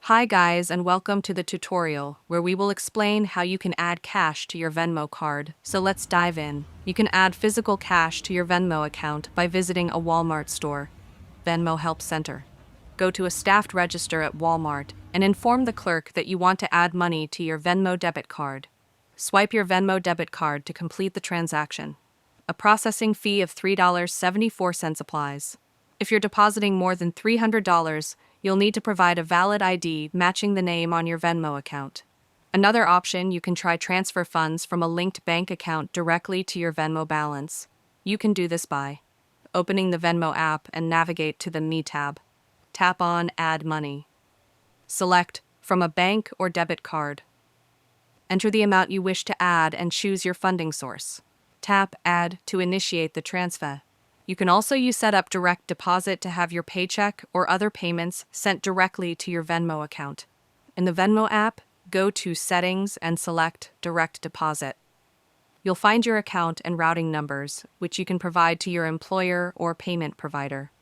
Hi guys, and welcome to the tutorial where we will explain how you can add cash to your Venmo card. So let's dive in. You can add physical cash to your Venmo account by visiting a Walmart store. Venmo Help Center. Go to a staffed register at Walmart and inform the clerk that you want to add money to your Venmo debit card. Swipe your Venmo debit card to complete the transaction. A processing fee of $3.74 applies. If you're depositing more than $300, you'll need to provide a valid ID matching the name on your Venmo account. Another option, you can try transfer funds from a linked bank account directly to your Venmo balance. You can do this by opening the Venmo app and navigate to the Me tab. Tap on Add Money. Select from a bank or debit card. Enter the amount you wish to add and choose your funding source. Tap Add to initiate the transfer. You can also use Setup Direct Deposit to have your paycheck or other payments sent directly to your Venmo account. In the Venmo app, go to Settings and select Direct Deposit. You'll find your account and routing numbers, which you can provide to your employer or payment provider.